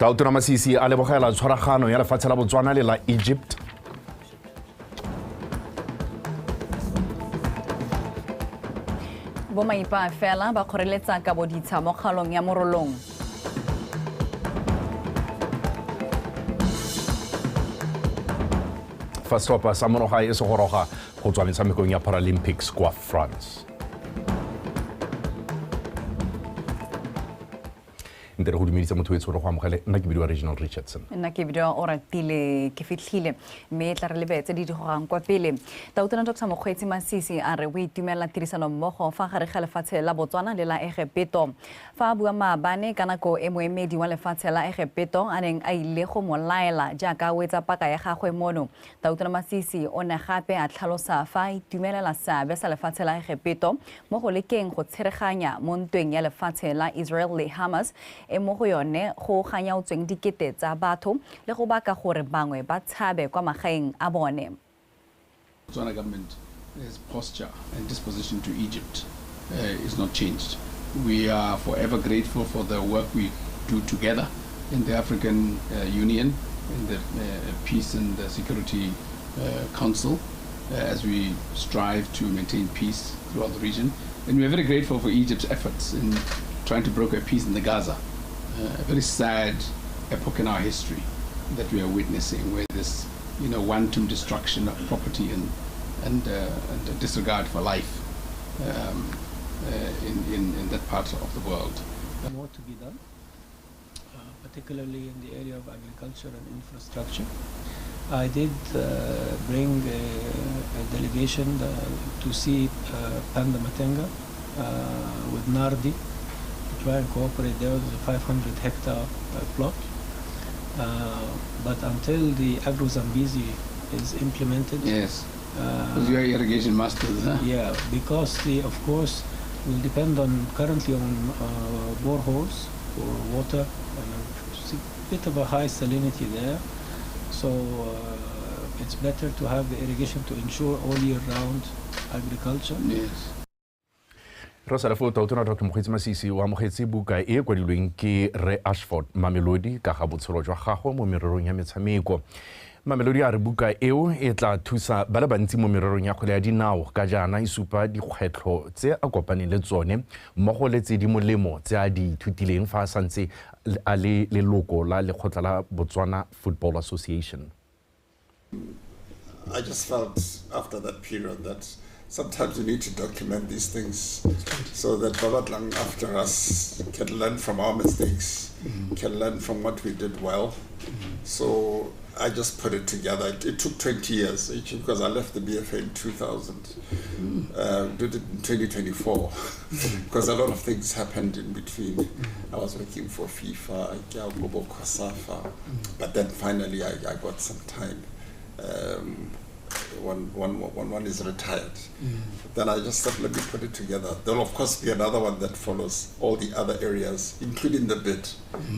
Tautona Masisi a lebogela tshwaragano ya lefatshe la Botswana le la Egypt. Bomaipa fela ba kgoreletsa ka boditsha mo kgalong ya morolong. Fastopa sa monoga e se goroga go tswa metshamekong ya Paralympics kwa France. Ntere go dumedisa motho wetso go amogela nna ke bidiwa Regional Richardson. Nna ke bidiwa Oratile ke fitlhile mme tla re lebetse di gogang kwa pele. Tautona Dr. Mokgweetsi Masisi a re o itumela tirisano mmogo fa gare ga lefatshe la Botswana le la Egepto. Fa a bua maabane ka nako e moemedi wa lefatshe la Egepto a neng a ile go mo laela jaaka o etsa paka ya gagwe mono. Tautona Masisi o ne gape a tlhalosa fa a itumelela seabe sa lefatshe la Egepto mo go lekeng go tshereganya mo ntweng ya lefatshe la Israel le Hamas e mo go yone go ganya o tsweng dikete tsa batho le go baka gore bangwe ba tshabe kwa magaeng a bone. Botswana government posture and disposition to Egypt is not changed. We are forever grateful for the work we do together in the African Union, in the Peace and the Security Council, as we strive to maintain peace throughout the region. And we are very grateful for Egypt's efforts in trying to broker peace in the Gaza. A very sad epoch in our history that we are witnessing, where this, wanton destruction of property and disregard for life in that part of the world. More to be done, particularly in the area of agriculture and infrastructure. I did bring a delegation to see Panda Matenga with Nardi. Try and cooperate. There was a 500-hectare plot, but until the Agro-Zambezi is implemented, yes, because you are irrigation masters, huh? Yeah, because of course, will depend on currently on boreholes for water, and a bit of a high salinity there, so it's better to have the irrigation to ensure all year round agriculture. Yes. Rosala fo Tautona Dr. Mokgweetsi Masisi wa amogetse buka e kwadilweng ke Re Ashford Mamelodi ka ga botshelo jwa gagwe mo mererong ya metshameko. Mamelodi a re buka eo e tla thusa ba le bantsi mo mererong ya kgwele ya dinao ka jaana e supa dikgwetlho tse a kopaneng le tsone mmogo le tse di molemo tse a di ithutileng fa a santse a le leloko la lekgotla la Botswana Football Association. I just felt after that period that sometimes we need to document these things so that Babatlang after us can learn from our mistakes, can learn from what we did well. So I just put it together. It took 20 years because I left the BFA in 2000, did it in 2024 because a lot of things happened in between. I was working for FIFA, but then finally I got some time. One is retired. Then I just thought, let me put it together. There will of course be another one that follows all the other areas, including the bid,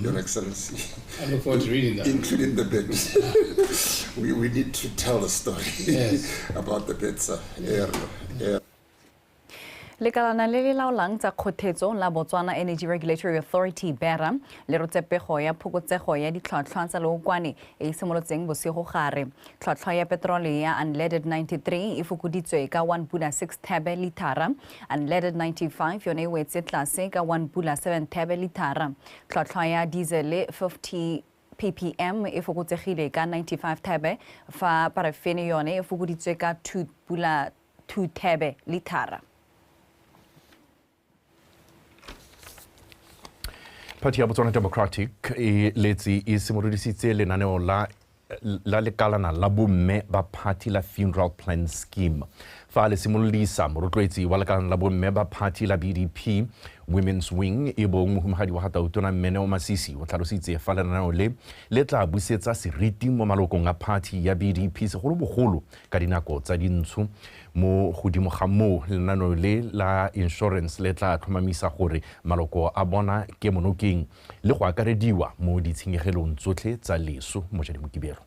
Your Excellency. I look forward to reading that. Including the bid. we need to tell the story about the bid, sir. Lekalana le le laolang tsa kgothetso la Botswana Energy Regulatory Authority BERA le rotsepego ya phokotsego ya ditlhotlhwa tsa leokwane e simolotseng bosigo gare. Tlhotlhwa ya petrole ya unleaded 93 e fokoditswe ka 1.6 thebe litara, unleaded 95 yone e wetse tlase ka 1.7 thebe litara. Tlhotlhwa ya diesel 50 ppm e fokotsegile ka 95 thebe fa parafene yone e fokoditswe ka 2 thebe litara. Party ya Botswana Democratic e letsi e simolodisitse lenaneo la lekalana la bomme ba party la funeral plan scheme. Fa le simolodisa morotloetsi wa lekalana la bomme ba party la BDP Women's Wing e bong mohumagadi wa Tautona Meneo Masisi o tlhalositse fa lenaneo le tla busetsa seriti mo malokong a party ya BDP segolobogolo ka dinako tsa dintsho mo godimo ga moo lenaneo le la insurance le tla tlhomamisa gore maloko a bona ke monokeng le go akarediwa mo ditshenyegelong tsotlhe tsa leso mo Mokibelo.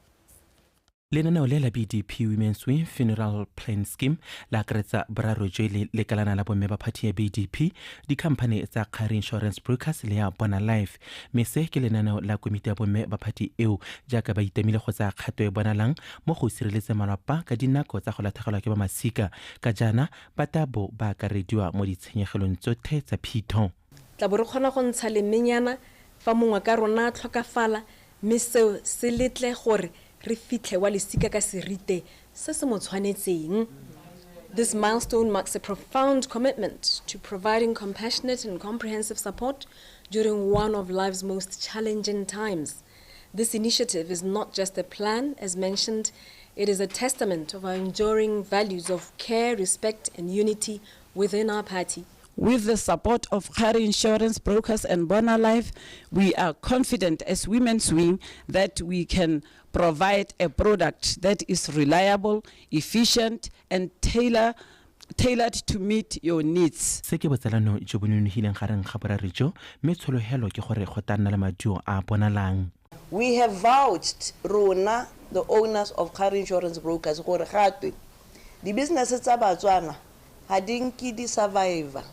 Lenaneo le la BDP Women's Wing Funeral Plan Scheme la akaretsa boraro jo le lekalana la bomme ba phathi ya BDP, dikhamphane tsa car insurance brokers le ya Bona Life. Mme se ke lenaneo la komiti ya bomme ba phathi eo jaaka ba itemile go tsa kgato e bonalang mo go sireletse malapa ka dinako tsa go latlhegelwa ke ba masika. Ka jana ba tabo ba akarediwa mo ditshenyegelong tsotlhe tsa phito. Tla bo re kgona go ntsha lemenyana fa mongwe ka rona tlhokafala mme seo se letle gore re fitlhe wa lesika ka serite se se mo tshwanetseng. This milestone marks a profound commitment to providing compassionate and comprehensive support during one of life's most challenging times. This initiative is not just a plan, as mentioned, it is a testament of our enduring values of care, respect, and unity within our party. With the support of car insurance brokers and Bona Life, we are confident as Women's Wing that we can provide a product that is reliable, efficient, and tailored to meet your needs. Se ke botsalano jo bo nonogileng gareng ga borare jo mme tsholohelo ke gore go tla nna le maduo a bonalang. We have vouched rona, the owners of car insurance brokers, gore gatwe di businesses tsa Botswana ha dinki di survivor.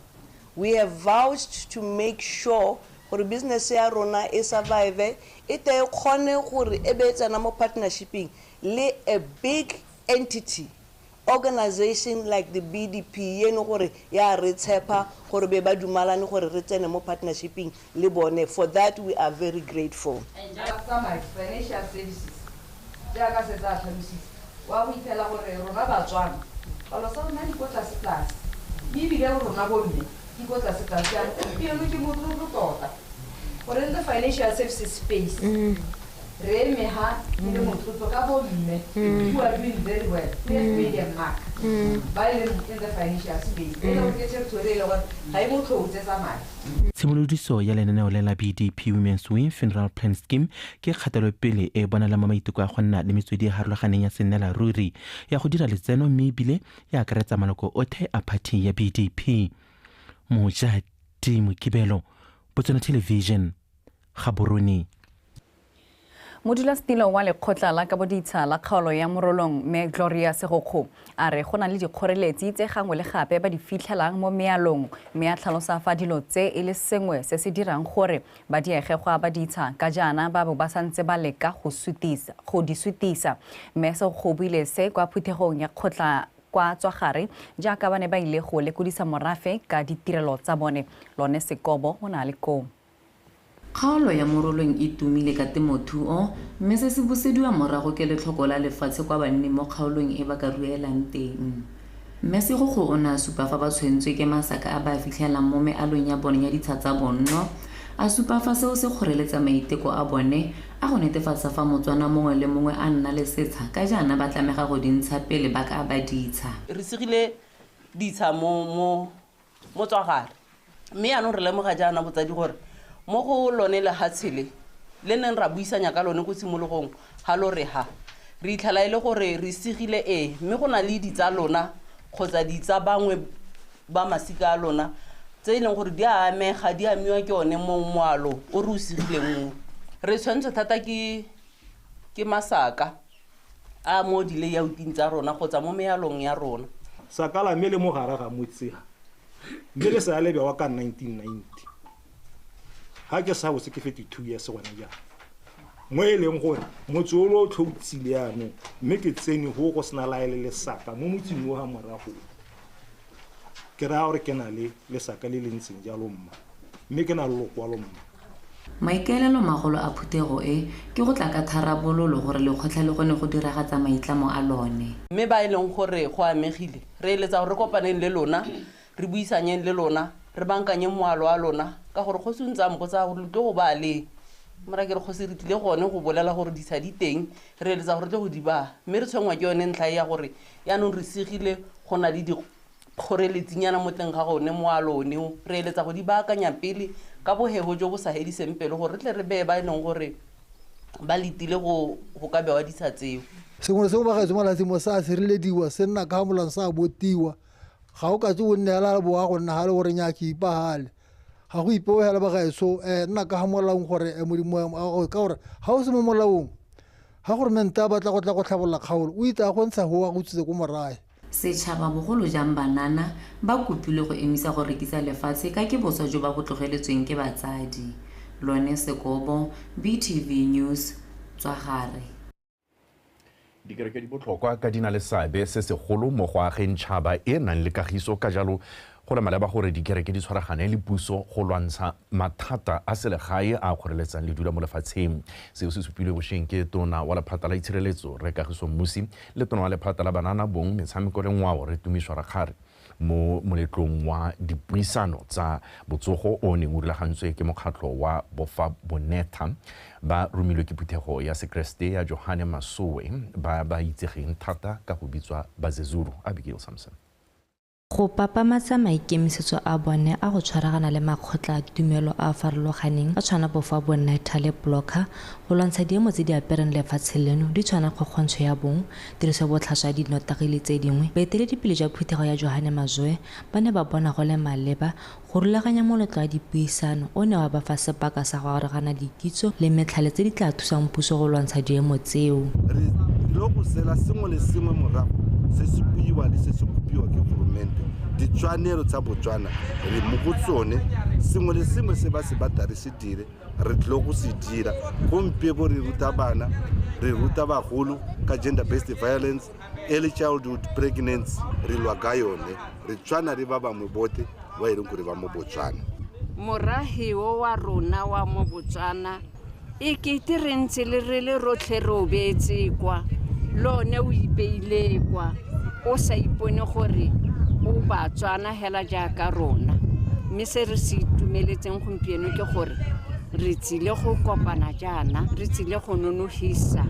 We have vouched to make sure gore business ya rona e survive e te khone gore e betsana mo partnershiping le a big entity organization like the BDP yeno gore ya re tshepa gore be ba dumalane gore re tsene mo partnershiping le bone. For that we are very grateful. And my financial services jaaka se tsa tlhabisitse wa go itela gore rona Botswana ba lo sa nna di kotla se class di bile rona bomme di kotla se class ya pele ke motho tota gore in the financial services space re me ha le motho ka bomme you are doing very well medium mark ba ile in the financial space e lo ke territory le gore ga e motho o tsetsa madi. Tshimolodiso ya lenaneo la BDP Women's Wing Funeral Plan Scheme ke kgatelopele e bonala mo maiteko a go nna le metswedi e harologaneng ya senela ruri ya go dira letseno mme ebile ya akaretsa maloko othe a phathi ya BDP. Mojadi Mokibelo, Botswana Television, Gaborone. Modulasetilo wa lekgotla la ka boditsha la kgaolo ya morolong me Gloria Segokgo a re go na le dikgoreletsi tse gangwe le gape ba di fitlhelang mo mealong me a tlhalosa fa dilo tse e le sengwe se se dirang gore ba diege go ba ditsha ka jana ba bo ba santse ba leka go di sutisa me se go buile se kwa phuthegong ya kgotla kwa tswagare jaaka ba ne ba ile go lekodisa morafe ka ditirelo tsa bone. Lone Sekobo o na le ko Kgaolo ya morolong e tumile ka temothuo mme se se busediwa morago ke letlhoko la lefatshe kwa banne mo kgaolong e ba ka ruelang teng. Mme Segokgo o ne a supa fa ba tshwentswe ke masaka a ba fitlhelang mo mealong ya bone ya ditsha tsa bonno a supa fa seo se kgoreletsa maiteko a bone a go netefatsa fa Motswana mongwe le mongwe a nna le setsha ka jana ba tlamega go dintsha pele ba ka ba ditsha. Re segile ditsha mo tswagare mme anong re lemoga jana botsadi gore mo go lone le hatshele le neng ra buisanya ka lone go simologong ha lo re ha re itlhala ile gore re segile mme go na le ditsa lona kgotsa ditsa bangwe ba masika a lona tse ileng gore di a amega di amiwa ke one mo moalo o re o segileng mo re tshwanetse thata ke masaka a mo di layouting tsa rona kgotsa mo mealong ya rona. Sakala mme le mo gare ga motsega mme le sa lebe wa ka 1990 ha ke sa botse ke 52 years gona ja mo e leng gore motse o lo tlhotsile yana mme ke tsene go sena laele le saka mo motseng o ha morago ke ra gore ke na le saka le lentseng jalo mma mme ke na le lokwalo mma. Maikaelelo magolo a phuthego ke go tla ka tharabololo gore lekgotla le gone go diragatsa maitlamo a lone. Mme ba ileng gore go amegile re eletsa gore re kopaneng le lona re buisanyeng le lona re bankanye moalo a lona ka gore go suntsa mpotsa gore le go ba le mara ke re go se ritile gone go bolela gore di sa di teng re eletsa gore tle go di ba mme re tshwengwa ke yone ntlha ya gore yaanong re segile go na le dikgoreletsenyana mo teng ga gone moalo oneo re eletsa go di baakanya pele ka bohebo jo bo sa hediseng pele gore re tle re bee ba ileng gore ba letile go ka bewa ditsha tseo. Sengwe se go ba gaetso malatsi mo sa sirelediwa se nna ka molang sa botiwa ga o ka tse o nnela bo ga go nna ga le gore nya ke ipagale ga go ipeogela ba gaetso nna ka ga molaong gore modimo ka gore ga o se mo molaong ga gore mente a batla go tla go tlhabolola kgaolo o itse a go ntsha go a go tsitse ko morae. Setšhaba bogolo jang banana ba kopile go emisa go rekisa lefatshe ka ke boswa jo ba bo tlogeletsweng ke batsadi. Lone Sekobo, BTV News, Tswagare. Dikereke di botlhokwa ka dina le seabe se segolo mo go ageng tšhaba e nang le kagiso ka jalo go le maleba gore dikereke di tshwaragane le puso go lwantsha mathata a selegae a kgoreletsang le dula mo lefatsheng. Seo se supilwe bošweng ke tona wa lephata la itshireletso re Kagiso Mmusi le tona wa lephata la banana bong metshameko le ngwao re Tumiswa Rakgare mo moletlong wa dipuisano tsa botsogo o neng o rulagantswe ke mokgatlho wa bofa bonetha ba romilwe ke phuthego ya sekreste ya Johane Masowe ba itsegeng thata ka go bitswa Bazezuru. Abigail Samson. Go papamatsa maikemisetso a bone a go tshwaragana le makgotla a tumelo a farologaneng a tshwana bofa bonetha le blocker go lwantsha diemo tse di apereng lefatshe leno di tshwana kgokgontsho ya bong tiriso botlhaswa ya dinotagile tse dingwe. Baeteledipele jwa phuthego ya Johane Masowe ba ne ba bona go le maleba go rulaganya moletlo wa dipuisano o ne wa ba fa sebaka sa go arogana dikitso le metlhale tse di tla thusang puso go lwantsha diemo tseo. Re lo go sela sengwe le sengwe morago se se buiwa le se se kopiwa ke goromente ditshwanelo tsa Botswana re mo go tsone sengwe le sengwe se ba se batla se dire re tlo go se dira gompieno re ruta bana re ruta bagolo ka gender based violence early childhood pregnancy re lwa ka yone re tshwana re ba bangwe bote ba e leng gore ba mo Botswana. Morahi wa rona wa mo Botswana e ke tirentse le re le rotlhe ro betse kwa lone o ipeile kwa o sa ipone gore o Batswana hela jaaka rona mme se re se itumeletseng gompieno ke gore re tsile go kopana jaana re tsile go nonogisa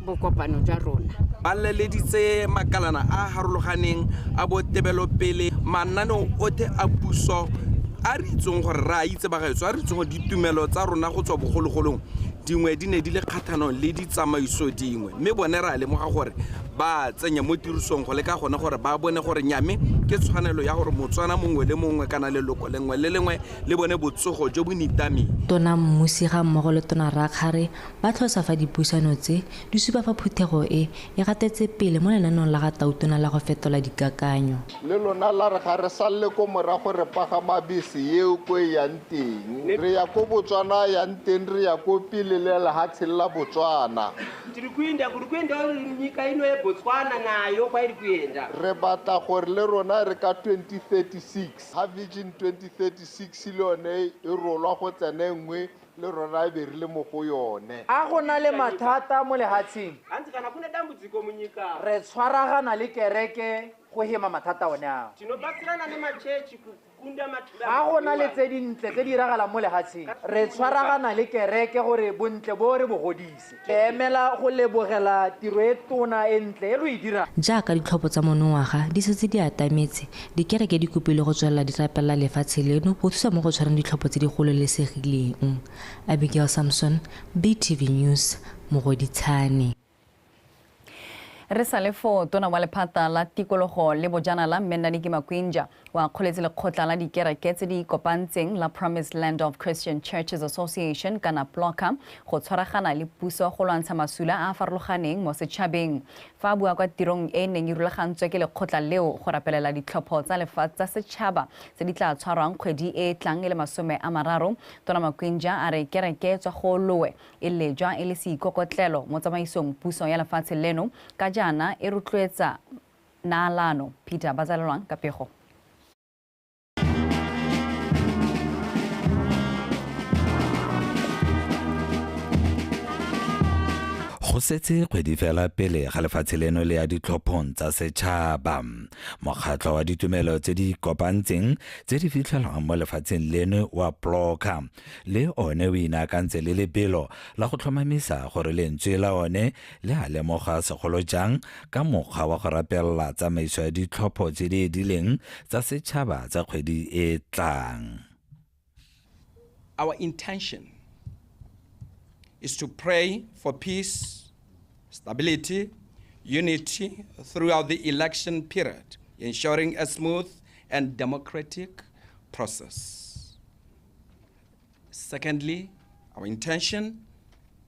bokopano jwa rona. Ba leleditse makalana a harologaneng a botebelopele mananeo otlhe a puso a re itseng gore ra itse ba gaetso a re itseng gore ditumelo tsa rona go tswa bogologolong dingwe di ne di le kgathanong le ditsamaiso dingwe mme bone ra lemoga gore ba tsenya mo tirisong go le ka gone gore ba bone gore nyame ke tshwanelo ya gore Motswana mongwe le mongwe kana leloko lengwe le lengwe le bone botsogo jo bo nitameng. Tona Mmusi ga mmogo le tona Rakgare ba tlhosa fa dipuisano tse di supa fa phuthego e gatetse pele mo lenaneong la ga tautona la go fetola dikakanyo. Le lona la re ga re salle ko morago re pagama bese yeo ko yang teng re ya ko Botswana yang teng re ya ko pele le la hatshe la Botswana re batla gore le rona re ka 2036 ha vision 2036 le yone e rolwa go tsene nngwe le rona e be re le mo go yone. A go na le mathata mo lehatsheng re tshwaragana le kereke go hema mathata one ao a go na le tse dintle tse di iragala mo lehatsheng re tshwaragana le kereke gore bontle bo re bogodise ke emela go lebogela tiro e tona e ntle e lo e dira. Jaaka ditlhopho tsa monongwaga di setse di atametse dikereke di kopile go tswelela di rapela lefatshe leno go thusa mo go tshwareng ditlhopho tse di gololesegileng. Abigail Samson, BTV News, Mogoditshane. Re sa le fo tona wa lephata la tikologo le bojanala Mennaniki Makwinja wa kgoletse lekgotla la dikereke tse di kopantseng la Promised Land of Christian Churches Association kana PLOCA go tshwaragana le puso go lwantsha masula a farologaneng mo setšhabeng. Fa bua kwa tirong e neng e rulagantswe ke lekgotla leo go rapelela ditlhopho tsa lefatshe tsa setšhaba tse di tla tshwarwang kgwedi e tlang e le 30 tona Makwinja a re kereke tswa go lowe e lejwa e le seikokotlelo mo tsamaisong puso ya lefatshe leno ka jana e rotloetsa naalano. Peter Bazalelwang ka pego. Go setse kgwedi fela pele ga lefatshe leno le ya ditlhophong tsa setšhaba. Mokgatlho wa ditumelo tse di kopantseng tse di fitlhelwang mo lefatsheng leno wa PLOCA le one o inaakantse le lebelo la go tlhomamisa gore lentswe la one le a lemoga segolo jang ka mokgwa wa go rapelela tsamaiso ya ditlhopho tse di edileng tsa setšhaba tsa kgwedi e tlang. Our intention is to pray for peace, stability, unity throughout the election period, ensuring a smooth and democratic process. Secondly, our intention,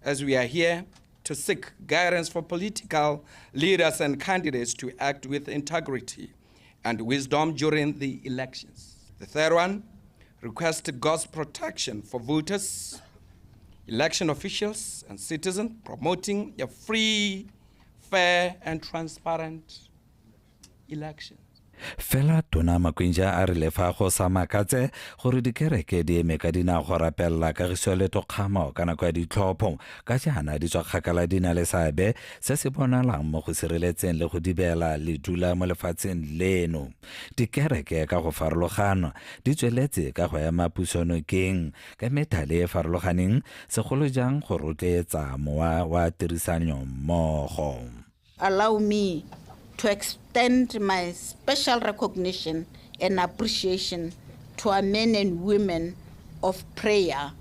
as we are here to seek guidance for political leaders and candidates to act with integrity and wisdom during the elections. The third one, request God's protection for voters, election officials, and citizens, promoting a free, fair, and transparent election. Fela Tona Makwinja a re lefa go sa makatse gore dikereke di eme ka dina go rapella kagiso le tokgamo ka nako ya ditlhopho ka jaana di tswa kgakala di na le seabe se se bonalang mo go sireletseng le go dibela le dula mo lefatsheng leno. Dikereke ka go farologana di tsweletse ka go ema pusonokeng ka metale e farologaneng segolo jang go rotloetsa mowa wa tirisanyo mmogo. Allow me to extend my special recognition and appreciation to our men and women of prayer,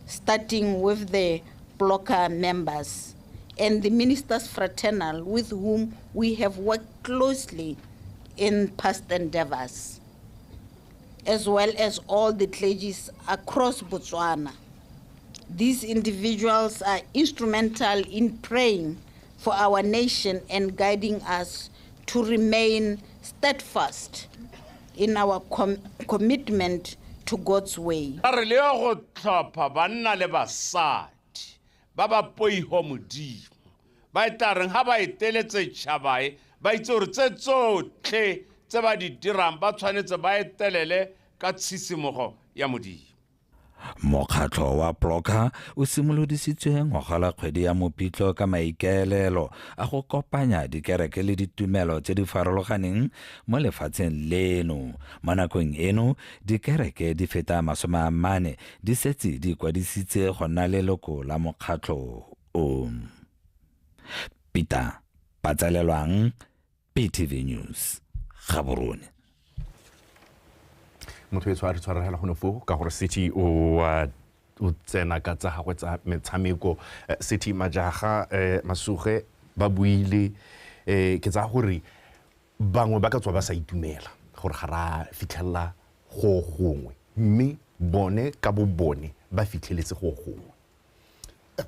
starting with the blocker members and the ministers fraternal with whom we have worked closely in past endeavors, as well as all the clergies across Botswana. These individuals are instrumental in praying for our nation and guiding us to remain steadfast in our commitment to God's way. Re le go tlhopha banna le basadi ba ba poiho modimo ba itareng ha ba eteletse tšhabae ba itse gore tse tsotlhe tse ba di dirang ba tshwanetse ba etelele ka tshitsimogo ya modimo. Mokgatlho wa blocker o simolodisitswe ngwaga kgwedi ya Mopitlo ka maikaelelo a go kopanya dikereke le ditumelo tse di farologaneng mo lefatsheng leno. Mo nakong eno dikereke di feta 40 di setse di kwadisitse go nna leloko la mokgatlho o. Peter Patsalelwang, PTV News, Gaborone. Motho e tshwarela go nofo ka gore city o tsena ka tsa gagwe tsa metshameko city majaga masuge ba buile ke tsa gore bangwe ba ka tswa ba sa itumela gore ga ra fitlhella go gongwe mme bone ka bo bone ba fitlheletse go gongwe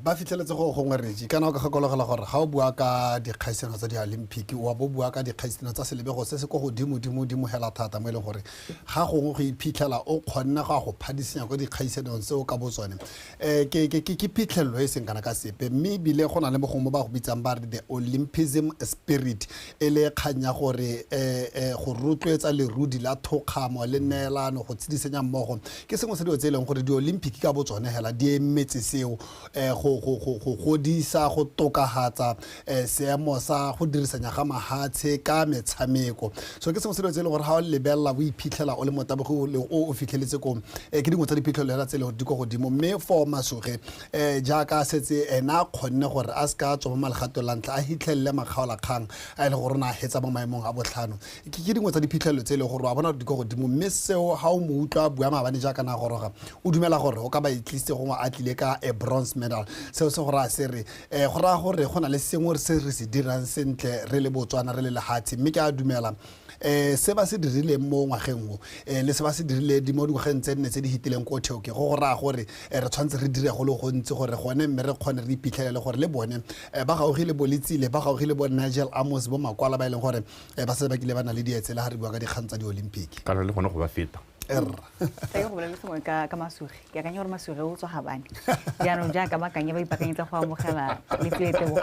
ba fitlheletse go gongwe re ji kana o ka gakologela gore ga o bua ka dikgaisano tsa di-olympic wa bo bua ka dikgaisano tsa selebego se se go godimo hela thata mo e leng gore ga gongwe go iphitlhela o kgonna ga go phadisenya go dikgaisanong tseo ka botsone ke phitlhelelo e seng kana ka sepe mme bile go na le mogongwe ba go bitsang ba re the Olympism spirit e le kganya gore go rotloetsa lerudi la thokgamo le neelano go tshedisenya mmogo ke sengwe se dilo tse e leng gore di-olympic ka botsone hela di emetse seo go godisa go tokahatsa seemo sa go dirisanya ga mahatshe ka metshameko so ke sengwe se le gore ha o lebella bo iphitlhela o le motabego o fitlheletse ko ke dingwe tsa diphitlhelelo tse le di go godimo mme for masuge jaaka setse ena kgonne gore a ska tsoma malgato la ntla a hitlhelle makgaola kgang a ile gore na hetsa mo maemong a botlhano ke dingwe tsa diphitlhelelo tse le gore wa bona di go godimo mme seo ha o mo utlwa bua mabane jaaka na goroga o dumela gore o ka ba itlise go a tlile ka a bronze medal seo se gore a se re go ra gore go na le sengwe se re se dirang sentle re le Botswana re le lehatsi mme ke a dumela se ba se dirile mo ngwageng o le se ba se dirile di mo dingwageng tse nne tse di hitileng ko theoke go ra gore re tshwantse re dire go le go ntse gore gone mme re kgone re iphitlhelele gore le bone ba gaogile bolitsile ba gaogile bo Nigel Amos bo makwala ba ileng gore ba se ba kile ba na le dietsela ha re bua ka dikgang tsa di-Olympic ka le gone go ba feta ke go bolela sengwe ka masuge ke akanya gore masuge o tswa gabane jaanong jaaka ba kanye ba ipakanyetsa go amogela letleletsego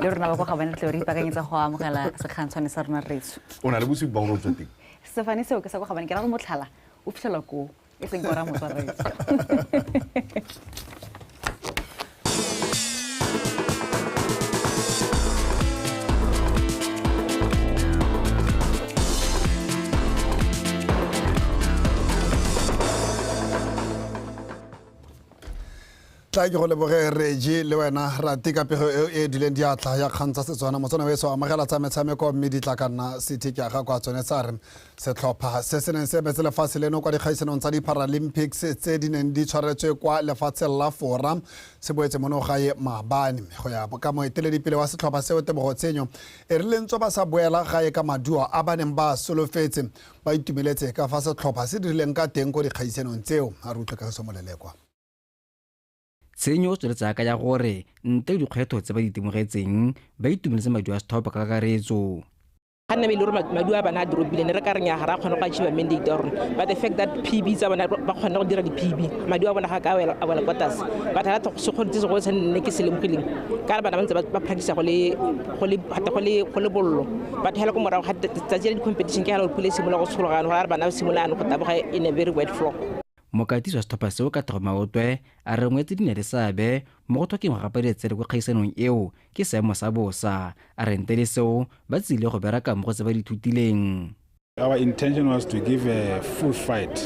le rona ba kwa gabane tle re ipakanyetsa go amogela sekgantshwane sa rona retso o na le bosupi ba go tswa teng Stefani seo ke sa kwa gabane ke ra go motlhala o fitlhela ko e seng go ra motswa retso tla ke go leboge reji le wena ra tika pego e dileng di atla ya kgantsa Setswana motsona we so amagela tsa metshameko mme di tla ka nna city ke ga kwa tsone tsa re setlhopha se seneng se betse lefatshe leno kwa dikgaisanong tsa di-Paralympics tse di neng di tshwaretswe kwa lefatshe la Forum se boetse mono gae maabane go ya ka moeteledipele wa setlhopha seo Tebogo Tsenyo e re lentswe ba sa boela gae ka maduo a ba neng ba solofetse ba itumeletse ka fa setlhopha se dirileng ka teng ko dikgaisanong tseo a re utlwe ka se molelekwa tshenyo o tsweletsa ka ya gore ntle le dikgwetho tse ba di temogetseng ba itumeletse maduo a sethopo ka kakaretso. ga nna le gore maduo a bana a drobile ne re ka reng ya ga ra kgona go achieve mandate ya rona, but the fact that PB tsa bona ba kgona go dira di-PB maduo a bona ga ka a wela kwa tlase, but ga sekgoditse segolo se nne ke se lemogileng ka re bana ba ntse ba practice go le bollo, but hela ko morago ga tsatsi la di-competition ke hela gore pule simolola go tshologano ga re bana ba simolano go taboga in a very wet floor. Mokatisi wa setlhopha seo ka Thabo Maotwe a re ngwetse di ne le seabe mo go tlhokeng go gapa ditsele kwa kgaisanong eo ke seemo sa bosa, a re ntle le seo ba tsile go bereka mo go tse ba di thutileng. Our intention was to give a full fight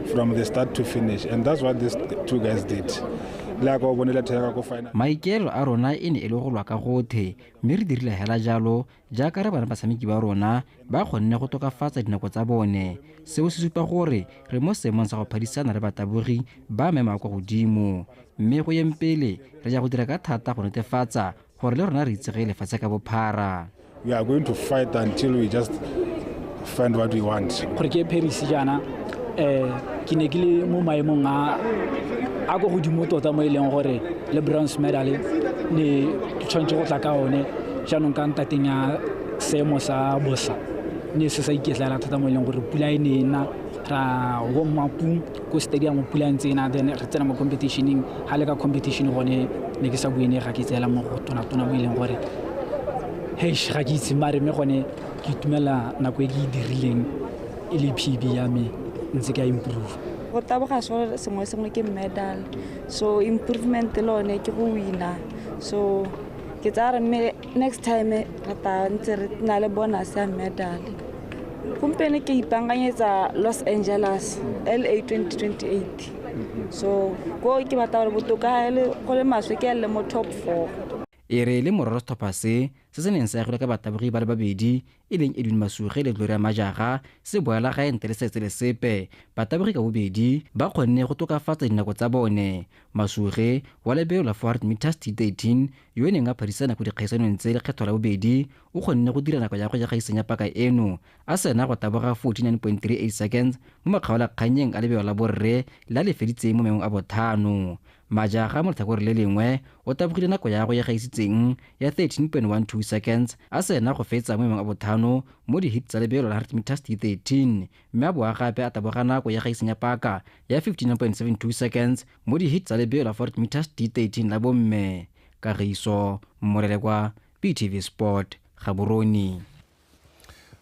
from the start to finish, and that's what these two guys did. Maikelo a rona e ne e le go lwa ka gothe, mme re dirile hela jalo jaaka re bana batshameki ba rona ba kgonne go tokafatsa dinako tsa bone. Seo se supa gore re mo seemong sa go phadisana le batabogi ba mema kwa godimo, mme go yeng pele re ja go dira ka thata go netefatsa gore le rona re itsege lefatshe ka bophara. We are going to fight until we just find what we want. Gore ke Paris jana ke ne ke le mo maemong a go godimo tota mo e leng gore le bronze medal ne tshwanetse go tla ka one jaanong ka ntateng ya seemo sa bosa ne se sa iketlela thata mo e leng gore pula e ne na ra warm-up ko stadium pula ntse na then re tsena mo competitioning ha le ka competition gone ne ke sa buene ga ke tsela mo go tona mo e leng gore ga ke itse mare me gone ke itumela nako e ke e dirileng e le PB ya me ntse ka improve. Go taboga sengwe ke medal, so improvement lone ke go wina, so ke tsa re next time re ta ntse re na le bonus ya medal. Gompieno ke ipanganyetsa Los Angeles LA 2028, so go ke batla gore botoka go le maswe ke le mo top 4. E re le morero setlhopha se neng se agilwe ka batabogi ba le babedi e leng Edwin Masuge le Gloria Majaga se boela ga ntle le setse le sepe. Batabogi ka bobedi ba kgonne go tokafatsa dinako tsa bone. Masuge wa lebelo la 400 meters T13 yo neng a phadisana go dikgaisanong tse lekgetho la bobedi o kgonne go dira nako ya go gaisanya paka eno a sena go taboga 49.38 seconds mo makgaola kganyeng a lebelo la borre la le feditseng mo maemong a bothano. Majaga mo letlhakore le lengwe o tabogile nako ya go ya gaisitseng ya 13.12 seconds a sena go fetsa mo maemong a bothano mo di-hit tsa lebelo la 100 meters T13, mme a boa gape a taboga nako ya gaisenya paka ya 59.72 seconds mo di-hit tsa lebelo la 40 meters T13 la bomme. Kagiso Mmolelekwa, PTV Sport, Gaborone.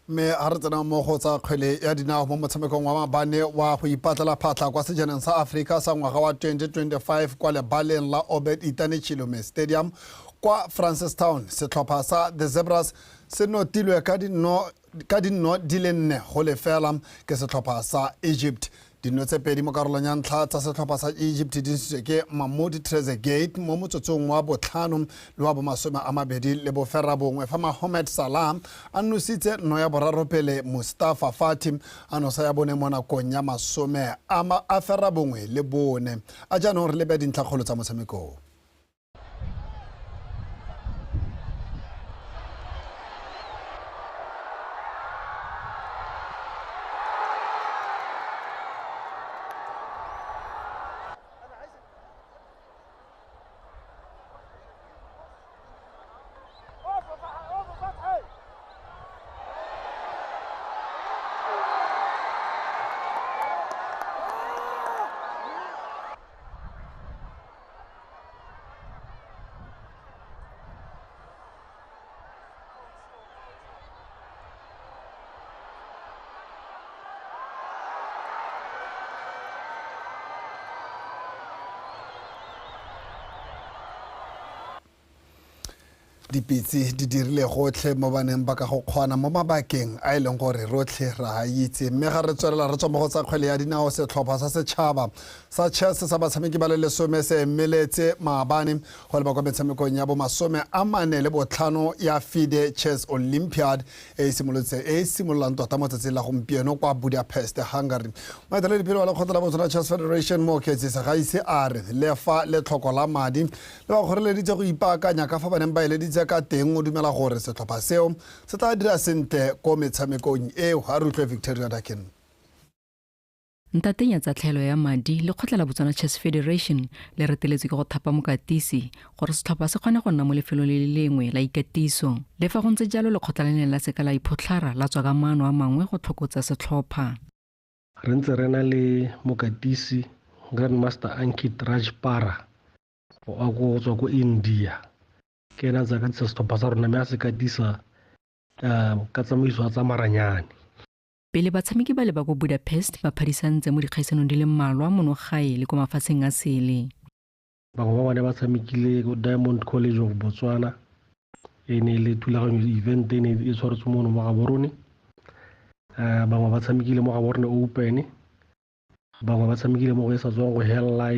mme a re tsena mo go tsa kgwele ya dinao mo motshamekong wa mabane wa go ipatlela phatlha kwa sejaneng sa Africa sa ngwaga wa 2025 kwa lebaleng la Obed Itane Chilome Stadium kwa Francistown. Setlhopha sa The Zebras se notilwe ka dinno di le 4 go lefela ke setlhopha sa Egypt. Dino tse pedi mo karolong ya ntlha tsa setlhopha sa Egypt di ntshitswe ke Mahmoud Trezeguet mo motsotsong wa botlhano le wa bomasome a mabedi le boferabongwe fa Mohamed Salah a nositse nno ya boraro pele Mustafa Fatim a nosa ya bone mo nakong ya masome a ferabongwe le bone. A jaanong re lebe dintlhakgolo tsa motshamekong. Dipitse di dirile gotlhe mo baneng ba ka go kgona mo mabakeng a ileng gore rotlhe ra itse. Mme ga re tswelela re tswa mo go tsa kgwele ya dinao setlhopha sa setšhaba sa chess sa batshameki ba le 10 se emeletse maabane go le ba kwa metshamekong ya bo 45 ya FIDE Chess Olympiad e simololang tota mo tsatsing la gompieno kwa Budapest, Hungary. Moeteledipele wa lekgotla la Botswana Chess Federation mo Ketsisa ga ise a re le fa le tlhoko la madi le ba kgoreleditse go ipaakanya ka fa baneng ba eleditse ka teng o dumela gore setlhopha seo se tla dira sentle ko metshamekong eo. A re utlwe Victoria Dakin. ntateng ya tsa tlhaelo ya madi le kgotla la Botswana Chess Federation le reteletswe ke go thapa mokatisi gore setlhopha se kgone go nna mo lefelong le le lengwe la ikatiso le fa go ntse jalo lekgotla le ne la seka la iphotlhara la tswa ka maano a mangwe go tlhokotsa setlhopha. Re ntse re na le mokatisi Grandmaster Ankit Rajpara a go tswa ko India ke ena tsa katisa setlhopha sa rona mme a se katisa ka tsamaiso tsa maranyane. Pele batshameki ba le ba go Budapest ba phadisantse mo dikgaisanong di le mmalwa mono gae le ko mafatsheng a sele. Bangwe ba bane ba tshamekile ko Diamond College of Botswana e ne le thulaganyo event e ne e tshwaretswe mono mo Gaborone. Bangwe ba tshamekile mo Gaborone Open, bangwe ba tshamekile mo go sa tswang go hella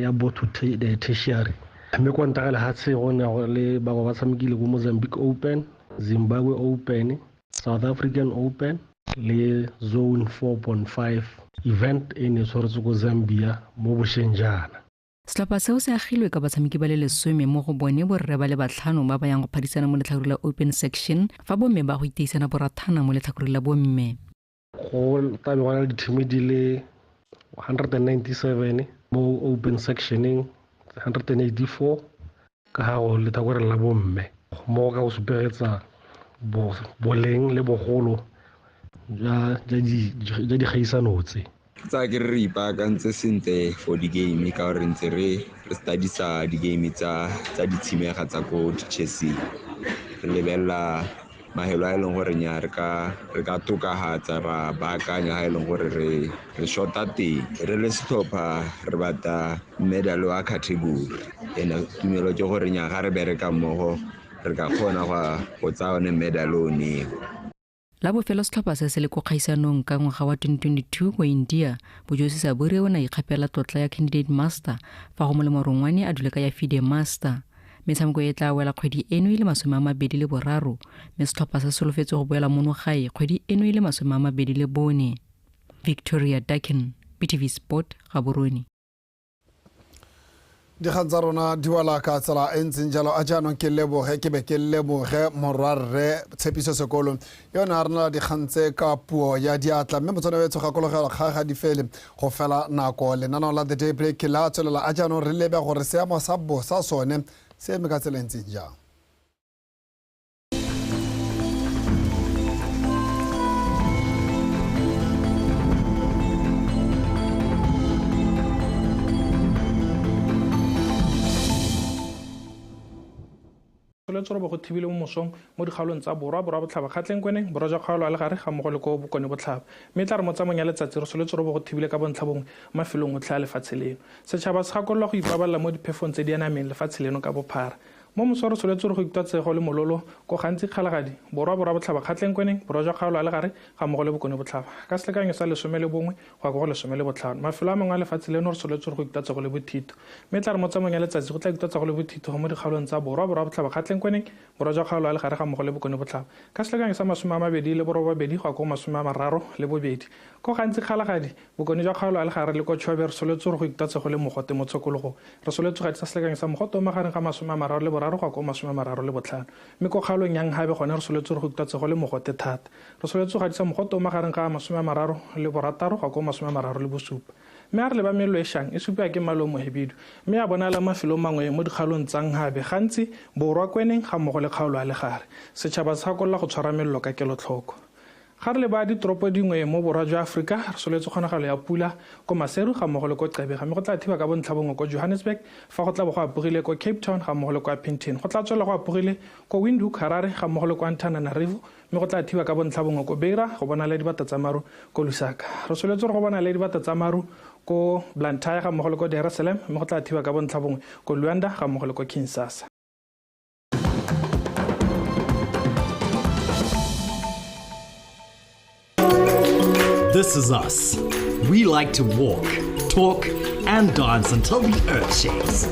ya Botho Tertiary. Mme kwa ntagale hatse go ne le bangwe ba tshamekile ko Mozambique Open, Zimbabwe Open, South African Open le Zone 4.5 event e ne tshwaretswe ko Zambia mo Boshenjana. Setlhopha seo se agilwe ka batshameki ba le 10 mo go bone borre ba le 5 ba ba yang go phadisana mo letlhakore la Open Section fa bomme ba go iteisana borathana mo letlhakore la bomme. Go tabe go na le dithimi di le 197 mo Open Sectioning, 184 ka ga go letlhakore la bomme mo ka go supegetsa boleng le bogolo ja di kgaisano tse. Tsa ke re ipaakantse sentle for di-game ka gore ntse re studisa di-game tsa ditshimega tsa ko chessing. Re lebelela mahelo a e leng gore nya re ka tokagatsa ra baakanya ga e leng gore re shota teng. Re le setlhopha re batla medal wa category ene tumelo ke gore nya ga re bereka mmogo re ka kgona go tsaya one medal o neo. La bofelo setlhopha se se le ko kgaisanong ka ngwaga wa 2022 ko India bojosi sa bore o na ikgapela tlotla ya candidate master fa go molemo rongwane a dule ka ya FIDE master. Metshameko e tla wela kgwedi eno ile 23 mme setlhopha se solofetse go boela mono gae kgwedi eno ile 24. Victoria Dikgang, BTV Sport, Gaborone. Dikgang tsa rona di wala ka tsela e ntseng jalo a jaanong ke leboge ke be ke leboge morwarre Tshepiso Sekolo yona a rena dikgang tse ka puo ya diatla mme motsana wetso gakologela ga di fele go fela nako lenaneo la the day break la tswelela a jaanong re lebe gore seemo sa bosa sone se eme ka tsela e ntseng jang. Letso go thibile mo mosong mo dikgaolong tsa borwa botlhaba kgatleng kweneng borwa ja kgaolo a le gare ga mmogo le ko bokone botlhaba mme tla re mo tsamong ya letsatsi re soletso go thibile ka bontlhabong mafelong otlhe a lefatshe leno setšhaba se gakolola go ipabalela mo diphefong tse di anameng lefatshe leno ka bophara mo mosoro soletso go itatsego le mololo go gantsi kgalagadi borwa botlhaba kgatleng kweneng borwa ja kgaolo a le gare ga mmogo le bokone botlhaba ka selekanyo sa 11 go ya go 15 mafelo a mangwe a lefatshe leno re soletso go itatsego le bothito mme tla re mo tsamong ya letsatsi go tla itatsego le bothito mo dikgaolong tsa borwa botlhaba kgatleng kweneng borwa ja kgaolo a le gare ga mmogo le bokone botlhaba ka selekanyo sa 22 go ya go 32 ko gantsi kgalagadi bokone ja kgaolo a le gare le ko tšhobe re soletso go itatsego le mogote mo tshokologo re soletso ga tsa selekanyo sa mogote o magareng ga 33 go ya go 35 mme ko kgaolong yang habe gone re soletso go itatsego le mogote thata re soletso ga tsa mogote o magareng ga 36 go ya go 37 mme a re le ba melo e shang e supiwa ke malo mo hebidu mme a bonala mafelo mangwe mo dikgaolong tsa nghabe gantsi borwa kweneng ga mmogo le kgaolo a le gare setšhaba se gakolola go tshwara mello ka kelotlhoko ga re le ba ditoropo dingwe mo borwa jwa Afrika re soletse kgonagalo ya pula ko Maseru ga mmogo le ko Qebega mme go tla thiba ka bontlhabongwe ko Johannesburg fa go tla bo go apogile ko Cape Town ga mmogo le ko Pinton go tla tswela go apogile ko Windhoek Harare ga mmogo le ko Antananarivo mme go tla thiba ka bontlhabongwe ko Beira go bona le dibata tsa maru ko Lusaka re soletse go bona le dibata tsa maru ko Blantyre ga mmogo le ko Dar es Salaam mme go tla thiba ka bontlhabongwe ko Luanda ga mmogo le ko Kinshasa. This is us. We like to walk, talk, and dance until the earth shakes.